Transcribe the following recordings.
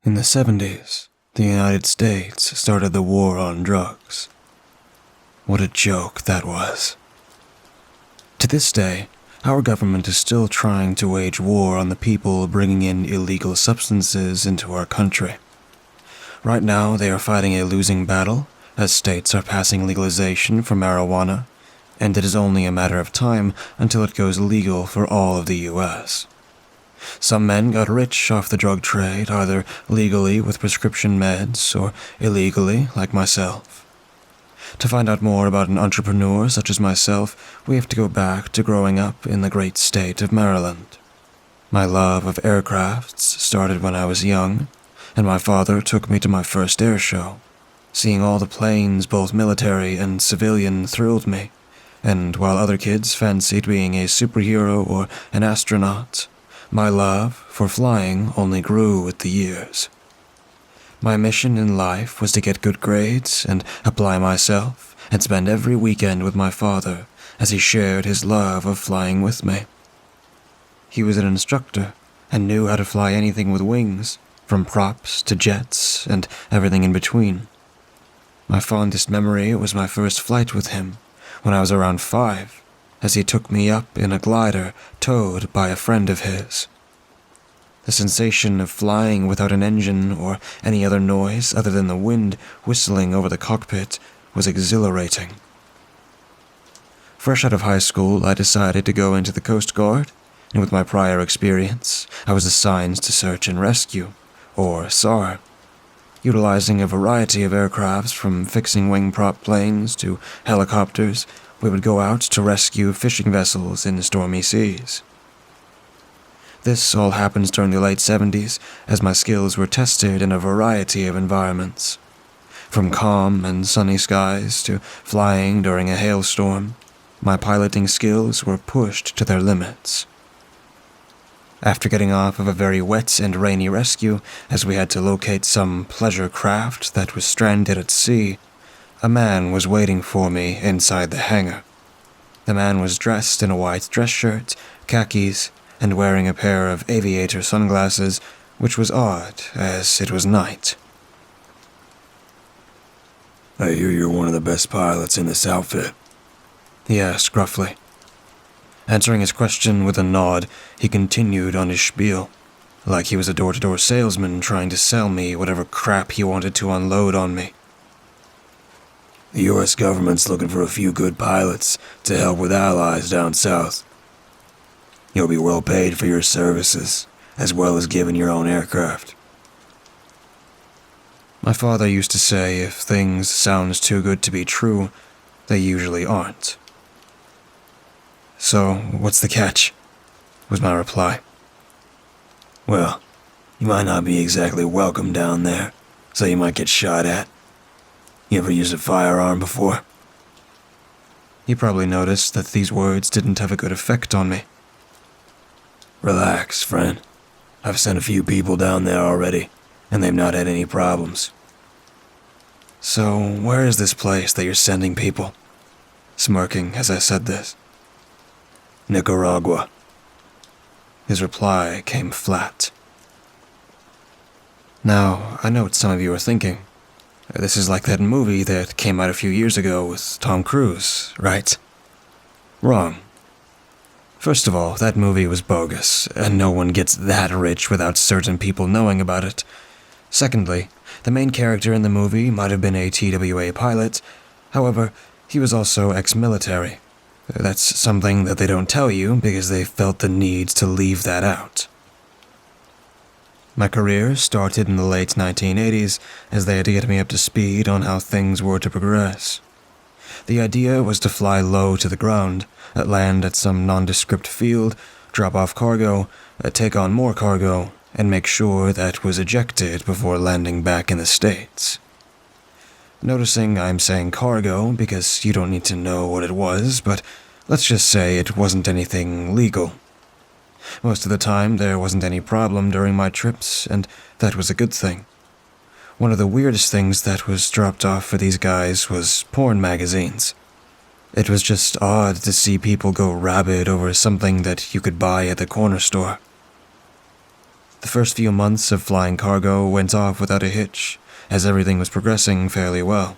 In the 70s, the United States started the war on drugs. What a joke that was. To this day, our government is still trying to wage war on the people bringing in illegal substances into our country. Right now, they are fighting a losing battle, as states are passing legalization for marijuana, and it is only a matter of time until it goes legal for all of the U.S. Some men got rich off the drug trade, either legally with prescription meds or illegally, like myself. To find out more about an entrepreneur such as myself, we have to go back to growing up in the great state of Maryland. My love of aircrafts started when I was young, and my father took me to my first air show. Seeing all the planes, both military and civilian, thrilled me, and while other kids fancied being a superhero or an astronaut, my love for flying only grew with the years. My mission in life was to get good grades and apply myself and spend every weekend with my father as he shared his love of flying with me. He was an instructor and knew how to fly anything with wings, from props to jets and everything in between. My fondest memory was my first flight with him when I was around 5, as he took me up in a glider towed by a friend of his. The sensation of flying without an engine or any other noise other than the wind whistling over the cockpit was exhilarating. Fresh out of high school, I decided to go into the Coast Guard, and with my prior experience, I was assigned to search and rescue, or SAR. Utilizing a variety of aircrafts from fixing wing prop planes to helicopters, we would go out to rescue fishing vessels in stormy seas. This all happens during the late 70s, as my skills were tested in a variety of environments. From calm and sunny skies to flying during a hailstorm, my piloting skills were pushed to their limits. After getting off of a very wet and rainy rescue, as we had to locate some pleasure craft that was stranded at sea, a man was waiting for me inside the hangar. The man was dressed in a white dress shirt, khakis, and wearing a pair of aviator sunglasses, which was odd, as it was night. "I hear you're one of the best pilots in this outfit," he asked gruffly. Answering his question with a nod, he continued on his spiel, like he was a door-to-door salesman trying to sell me whatever crap he wanted to unload on me. "The U.S. government's looking for a few good pilots to help with allies down south. You'll be well paid for your services, as well as given your own aircraft." My father used to say if things sound too good to be true, they usually aren't. "So, what's the catch?" was my reply. "Well, you might not be exactly welcome down there, so you might get shot at. You ever used a firearm before?" He probably noticed that these words didn't have a good effect on me. "Relax, friend. I've sent a few people down there already, and they've not had any problems." "So, where is this place that you're sending people?" Smirking as I said this. "Nicaragua." His reply came flat. Now, I know what some of you are thinking. This is like that movie that came out a few years ago with Tom Cruise, right? Wrong. First of all, that movie was bogus, and no one gets that rich without certain people knowing about it. Secondly, the main character in the movie might have been a TWA pilot. However, he was also ex-military. That's something that they don't tell you because they felt the need to leave that out. My career started in the late 1980s, as they had to get me up to speed on how things were to progress. The idea was to fly low to the ground, land at some nondescript field, drop off cargo, take on more cargo, and make sure that was ejected before landing back in the States. Noticing I'm saying cargo because you don't need to know what it was, but let's just say it wasn't anything legal. Most of the time, there wasn't any problem during my trips, and that was a good thing. One of the weirdest things that was dropped off for these guys was porn magazines. It was just odd to see people go rabid over something that you could buy at the corner store. The first few months of flying cargo went off without a hitch, as everything was progressing fairly well.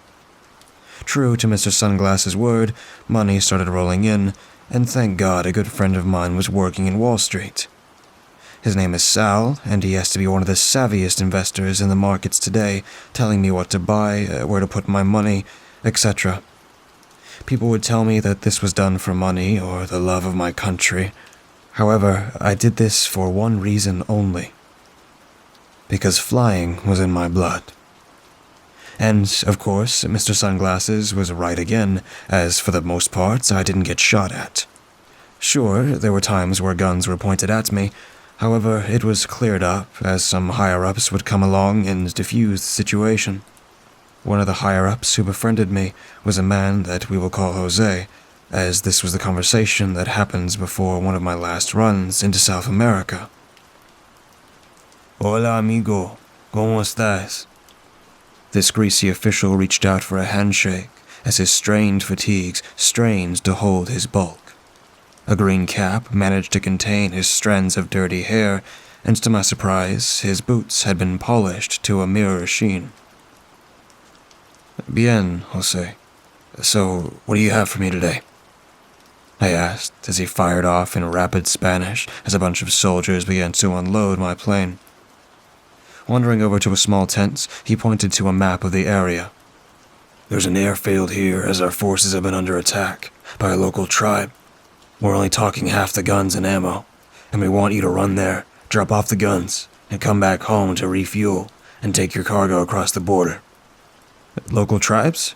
True to Mr. Sunglass's word, money started rolling in, and thank God a good friend of mine was working in Wall Street. His name is Sal, and he has to be one of the savviest investors in the markets today, telling me what to buy, where to put my money, etc. People would tell me that this was done for money or the love of my country. However, I did this for one reason only. Because flying was in my blood. And, of course, Mr. Sunglasses was right again, as for the most part, I didn't get shot at. Sure, there were times where guns were pointed at me. However, it was cleared up, as some higher-ups would come along and defuse the situation. One of the higher-ups who befriended me was a man that we will call Jose, as this was the conversation that happened before one of my last runs into South America. Hola, amigo. ¿Cómo estás? This greasy official reached out for a handshake, as his strained fatigues strained to hold his bulk. A green cap managed to contain his strands of dirty hair, and to my surprise, his boots had been polished to a mirror sheen. Bien, Jose. So, what do you have for me today? I asked as he fired off in rapid Spanish as a bunch of soldiers began to unload my plane. Wandering over to a small tent, he pointed to a map of the area. There's an airfield here as our forces have been under attack by a local tribe. We're only talking half the guns and ammo, and we want you to run there, drop off the guns, and come back home to refuel and take your cargo across the border. Local tribes?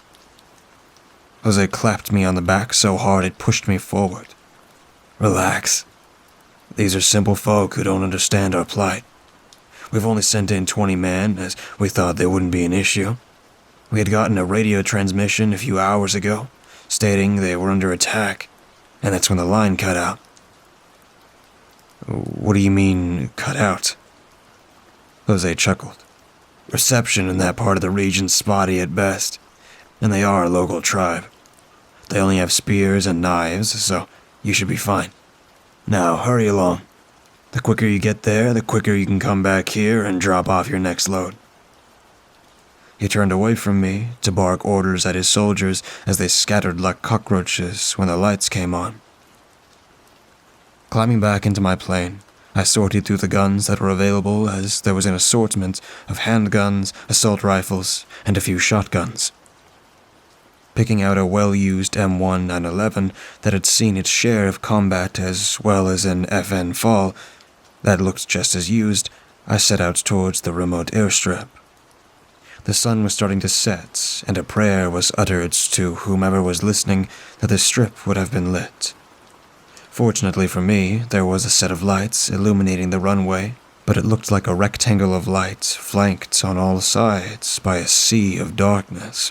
Jose clapped me on the back so hard it pushed me forward. Relax. These are simple folk who don't understand our plight. We've only sent in 20 men, as we thought there wouldn't be an issue. We had gotten a radio transmission a few hours ago, stating they were under attack, and that's when the line cut out. What do you mean, cut out? Jose chuckled. Reception in that part of the region's spotty at best, and they are a local tribe. They only have spears and knives, so you should be fine. Now, hurry along. The quicker you get there, the quicker you can come back here and drop off your next load. He turned away from me to bark orders at his soldiers as they scattered like cockroaches when the lights came on. Climbing back into my plane, I sorted through the guns that were available as there was an assortment of handguns, assault rifles, and a few shotguns. Picking out a well-used M1 911 that had seen its share of combat as well as an FN fall that looked just as used, I set out towards the remote airstrip. The sun was starting to set, and a prayer was uttered to whomever was listening that the strip would have been lit. Fortunately for me, there was a set of lights illuminating the runway, but it looked like a rectangle of light flanked on all sides by a sea of darkness.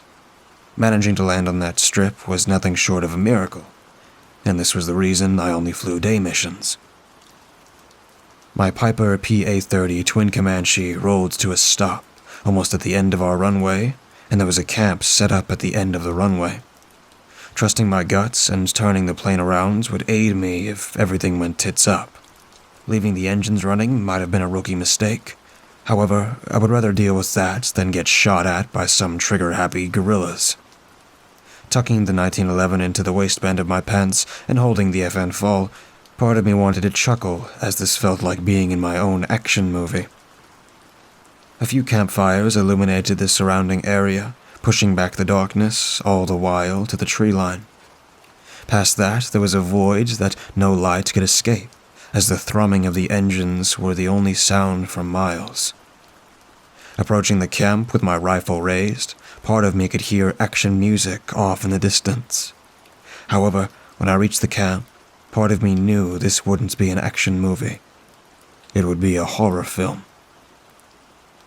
Managing to land on that strip was nothing short of a miracle, and this was the reason I only flew day missions. My Piper PA-30 twin Comanche rolled to a stop almost at the end of our runway, and there was a camp set up at the end of the runway. Trusting my guts and turning the plane around would aid me if everything went tits up. Leaving the engines running might have been a rookie mistake. However, I would rather deal with that than get shot at by some trigger-happy guerrillas. Tucking the 1911 into the waistband of my pants and holding the FN fall, part of me wanted to chuckle as this felt like being in my own action movie. A few campfires illuminated the surrounding area, pushing back the darkness all the while to the tree line. Past that, there was a void that no light could escape, as the thrumming of the engines were the only sound for miles. Approaching the camp with my rifle raised, part of me could hear action music off in the distance. However, when I reached the camp, part of me knew this wouldn't be an action movie. It would be a horror film.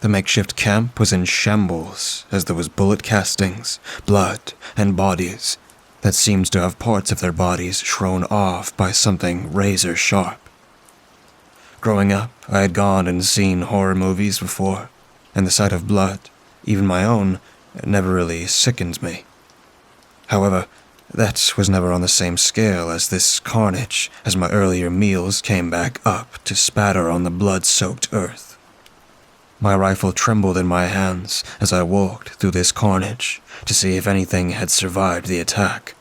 The makeshift camp was in shambles, as there was bullet castings, blood, and bodies that seemed to have parts of their bodies shrown off by something razor sharp. Growing up, I had gone and seen horror movies before, and the sight of blood, even my own, never really sickened me. However, that was never on the same scale as this carnage as my earlier meals came back up to spatter on the blood-soaked earth. My rifle trembled in my hands as I walked through this carnage to see if anything had survived the attack.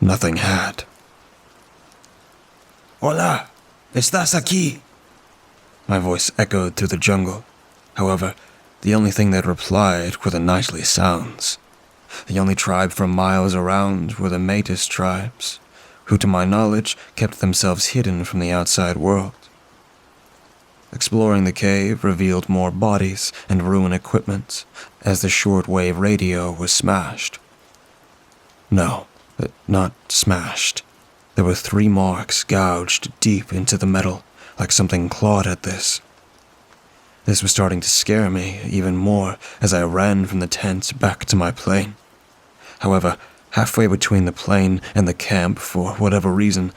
Nothing had. Hola, ¿estás aquí? My voice echoed through the jungle. However, the only thing that replied were the nightly sounds. The only tribe for miles around were the Métis tribes, who to my knowledge kept themselves hidden from the outside world. Exploring the cave revealed more bodies and ruined equipment as the shortwave radio was smashed. No, not smashed. There were 3 marks gouged deep into the metal, like something clawed at this. This was starting to scare me even more as I ran from the tent back to my plane. However, halfway between the plane and the camp, for whatever reason,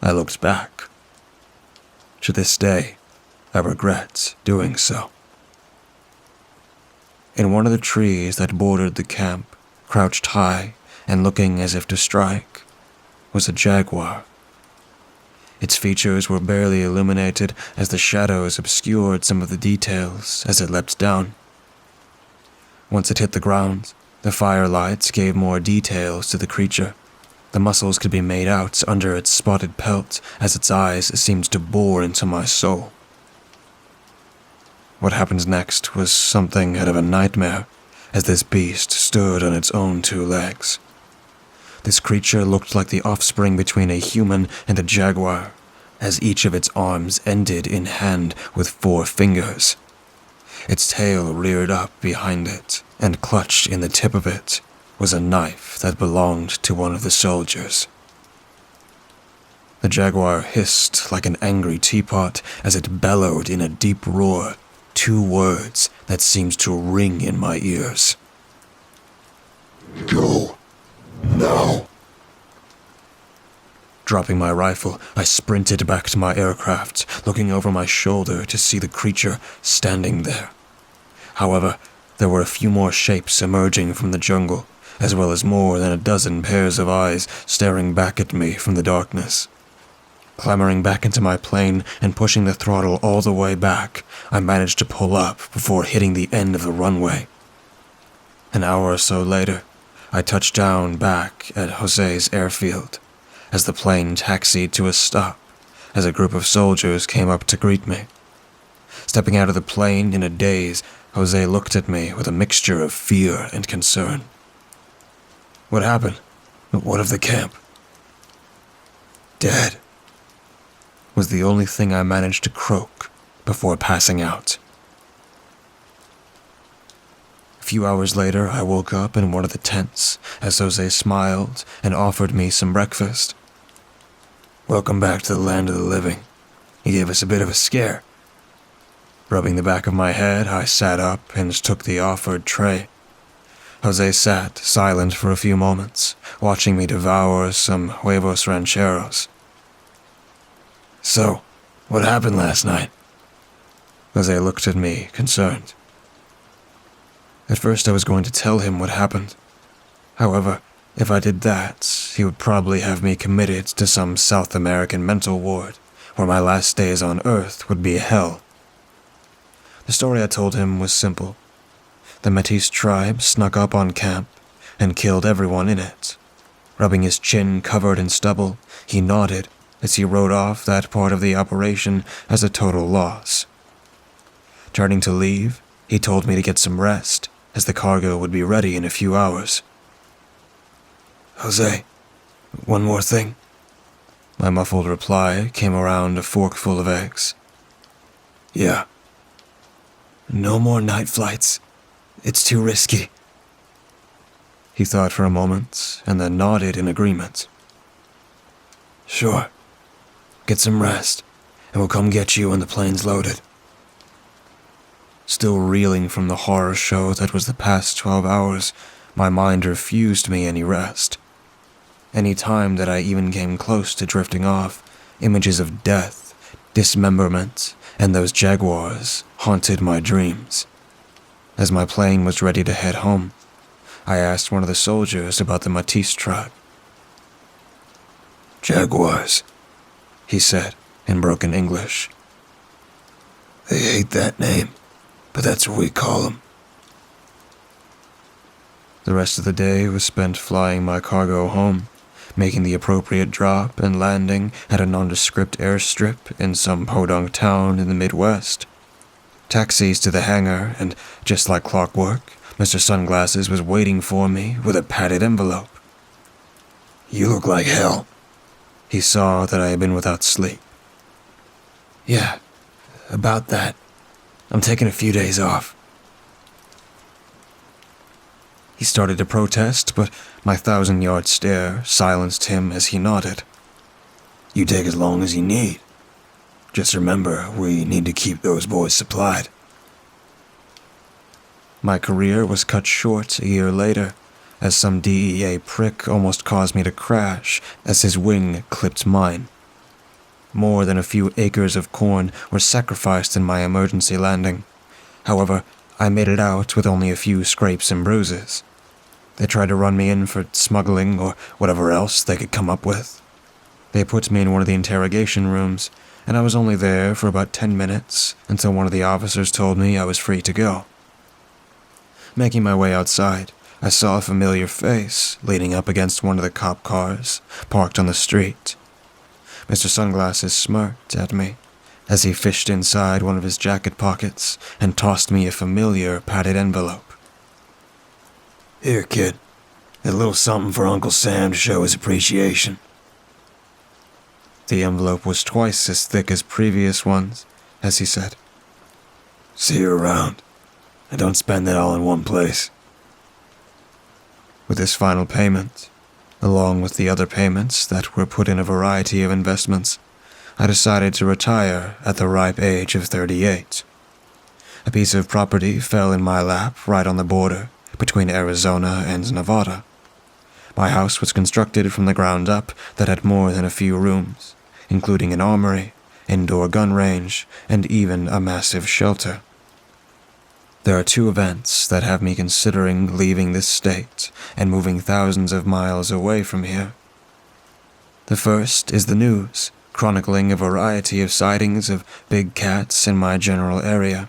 I looked back. To this day, I regret doing so. In one of the trees that bordered the camp, crouched high and looking as if to strike, was a jaguar. Its features were barely illuminated as the shadows obscured some of the details as it leapt down. Once it hit the ground, the firelights gave more details to the creature. The muscles could be made out under its spotted pelt as its eyes seemed to bore into my soul. What happened next was something out of a nightmare as this beast stood on its own 2 legs. This creature looked like the offspring between a human and a jaguar, as each of its arms ended in hand with 4 fingers. Its tail reared up behind it, and clutched in the tip of it was a knife that belonged to one of the soldiers. The jaguar hissed like an angry teapot as it bellowed in a deep roar 2 words that seemed to ring in my ears. Go. Now. Dropping my rifle, I sprinted back to my aircraft, looking over my shoulder to see the creature standing there. However, there were a few more shapes emerging from the jungle, as well as more than a dozen pairs of eyes staring back at me from the darkness. Clambering back into my plane and pushing the throttle all the way back, I managed to pull up before hitting the end of the runway. An hour or so later, I touched down back at Jose's airfield, as the plane taxied to a stop, as a group of soldiers came up to greet me. Stepping out of the plane in a daze, Jose looked at me with a mixture of fear and concern. What happened? What of the camp? Dead, was the only thing I managed to croak before passing out. A few hours later, I woke up in one of the tents as Jose smiled and offered me some breakfast. Welcome back to the land of the living. You gave us a bit of a scare. Rubbing the back of my head, I sat up and took the offered tray. Jose sat silent for a few moments, watching me devour some huevos rancheros. So, what happened last night? Jose looked at me, concerned. At first I was going to tell him what happened. However, if I did that, he would probably have me committed to some South American mental ward, where my last days on Earth would be hell. The story I told him was simple. The Métis tribe snuck up on camp and killed everyone in it. Rubbing his chin covered in stubble, he nodded as he wrote off that part of the operation as a total loss. Turning to leave, he told me to get some rest, as the cargo would be ready in a few hours. Jose, one more thing. My muffled reply came around a forkful of eggs. Yeah. No more night flights. It's too risky. He thought for a moment, and then nodded in agreement. Sure. Get some rest, and we'll come get you when the plane's loaded. Still reeling from the horror show that was the past 12 hours, my mind refused me any rest. Any time that I even came close to drifting off, images of death, dismemberment, and those jaguars haunted my dreams. As my plane was ready to head home, I asked one of the soldiers about the Métis tribe, Jaguars, he said in broken English. they hate that name, but that's what we call them. The rest of the day was spent flying my cargo home, making the appropriate drop and landing at a nondescript airstrip in some podunk town in the Midwest. Taxis to the hangar, and just like clockwork, Mr. Sunglasses was waiting for me with a padded envelope. You look like hell. He saw that I had been without sleep. Yeah, about that. I'm taking a few days off. He started to protest, but my 1,000-yard stare silenced him as he nodded. You take as long as you need. Just remember, we need to keep those boys supplied. My career was cut short a year later, as some DEA prick almost caused me to crash as his wing clipped mine. More than a few acres of corn were sacrificed in my emergency landing. However, I made it out with only a few scrapes and bruises. They tried to run me in for smuggling or whatever else they could come up with. They put me in one of the interrogation rooms, and I was only there for about 10 minutes until one of the officers told me I was free to go. Making my way outside, I saw a familiar face leaning up against one of the cop cars parked on the street. Mr. Sunglasses smirked at me as he fished inside one of his jacket pockets and tossed me a familiar padded envelope. Here, kid. A little something for Uncle Sam to show his appreciation. The envelope was twice as thick as previous ones, as he said. See you around. And don't spend it all in one place. With this final payment, along with the other payments that were put in a variety of investments, I decided to retire at the ripe age of 38. A piece of property fell in my lap right on the border between Arizona and Nevada. My house was constructed from the ground up that had more than a few rooms, including an armory, indoor gun range, and even a massive shelter. There are two events that have me considering leaving this state and moving thousands of miles away from here. The first is the news, chronicling a variety of sightings of big cats in my general area.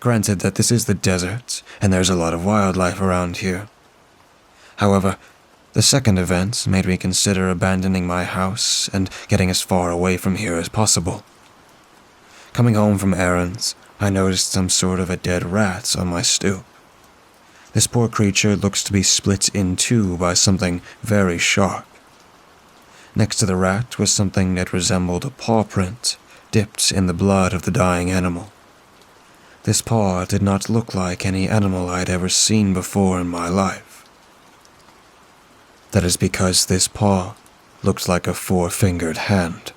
Granted that this is the desert, and there's a lot of wildlife around here. However, the second event made me consider abandoning my house and getting as far away from here as possible. Coming home from errands, I noticed some sort of a dead rat on my stoop. This poor creature looks to be split in two by something very sharp. Next to the rat was something that resembled a paw print, dipped in the blood of the dying animal. This paw did not look like any animal I'd ever seen before in my life. That is because this paw looked like a four-fingered hand.